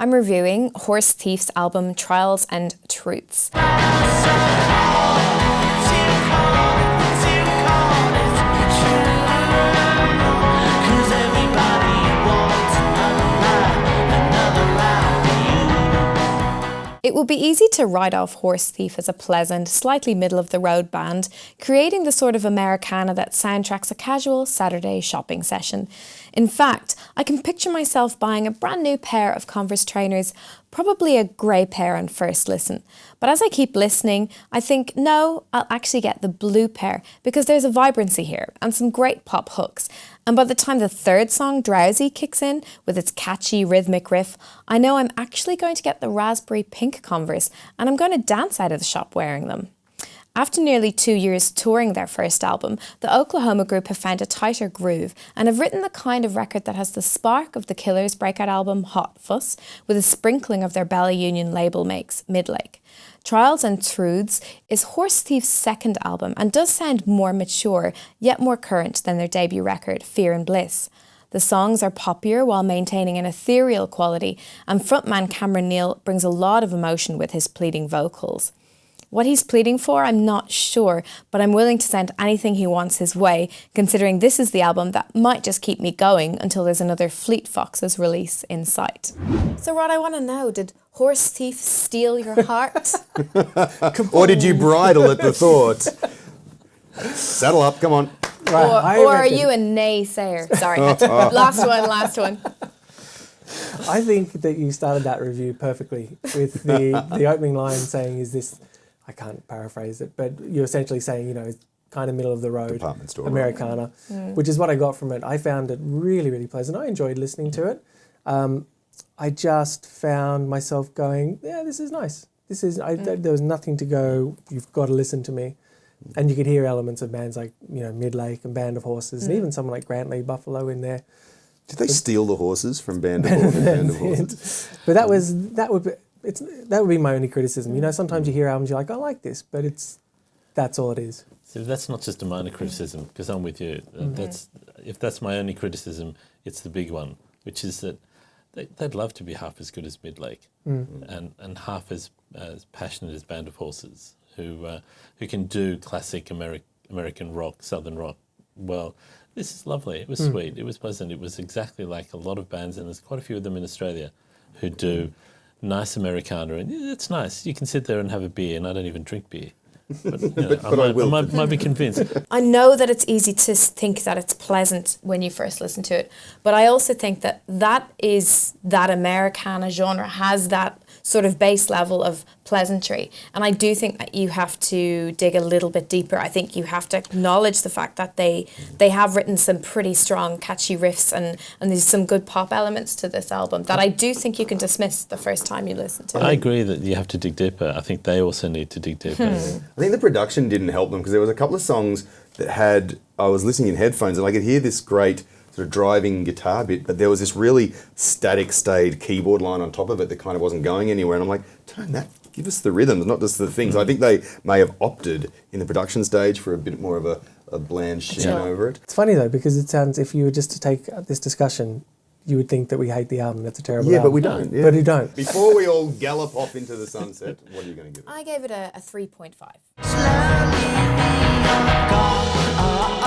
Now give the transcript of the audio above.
I'm reviewing Horse Thief's album Trials and Truths. It would be easy to write off Horse Thief as a pleasant, slightly middle-of-the-road band, creating the sort of Americana that soundtracks a casual Saturday shopping session. In fact, I can picture myself buying a brand new pair of Converse trainers, probably a grey pair on first listen. But as I keep listening, I think, no, I'll actually get the blue pair because there's a vibrancy here and some great pop hooks. And by the time the third song, Drowsy, kicks in with its catchy rhythmic riff, I know I'm actually going to get the raspberry pink Converse and I'm going to dance out of the shop wearing them. After nearly 2 years touring their first album, the Oklahoma group have found a tighter groove and have written the kind of record that has the spark of the Killers' breakout album Hot Fuss, with a sprinkling of their Bella Union label makes, Midlake. Trials and Truths is Horse Thief's second album and does sound more mature, yet more current than their debut record, Fear and Bliss. The songs are poppier while maintaining an ethereal quality, and frontman Cameron Neal brings a lot of emotion with his pleading vocals. What he's pleading for, I'm not sure, but I'm willing to send anything he wants his way, considering this is the album that might just keep me going until there's another Fleet Foxes release in sight. So Rod, I want to know, did Horse Thief steal your heart? Or did you bridle at the thought? Saddle up, come on. Right, or are you a naysayer? Sorry, last one. I think that you started that review perfectly with the opening line saying, is this, I can't paraphrase it, but you're essentially saying, you know, it's kind of middle of the road department store Americana, which is what I got from it. I found it really, really pleasant. I enjoyed listening to it. I just found myself going, yeah, this is nice. There was nothing to go, you've got to listen to me. And you could hear elements of bands like, you know, Midlake and Band of Horses, and even someone like Grantley Buffalo in there. Did they steal the horses from Band of Horses? But that would be my only criticism. You know, sometimes you hear albums, you're like, I like this, but that's all it is. So that's not just a minor criticism, because I'm with you. If that's my only criticism, it's the big one, which is that they'd love to be half as good as Midlake and half as passionate as Band of Horses, who can do classic American rock, Southern rock well. This is lovely. It was sweet. It was pleasant. It was exactly like a lot of bands, and there's quite a few of them in Australia who do nice Americana, and it's nice. You can sit there and have a beer, and I don't even drink beer. But, you know, I might be convinced. I know that it's easy to think that it's pleasant when you first listen to it, but I also think that Americana genre has that sort of base level of pleasantry. And I do think that you have to dig a little bit deeper. I think you have to acknowledge the fact that they have written some pretty strong, catchy riffs and there's some good pop elements to this album that I do think you can dismiss the first time you listen to it. I agree that you have to dig deeper. I think they also need to dig deeper. I think the production didn't help them because there was a couple of songs that I was listening in headphones and I could hear this great sort of driving guitar bit, but there was this really static stayed keyboard line on top of it that kind of wasn't going anywhere. And I'm like, turn that, give us the rhythms, not just the things. I think they may have opted in the production stage for a bit more of a bland sheen over it. It's funny though, because it sounds, if you were just to take this discussion, you would think that we hate the album. That's a terrible album. But we don't. Yeah. But we don't. Before we all gallop off into the sunset, what are you going to give it? I gave it a 3.5. Slowly we are gone.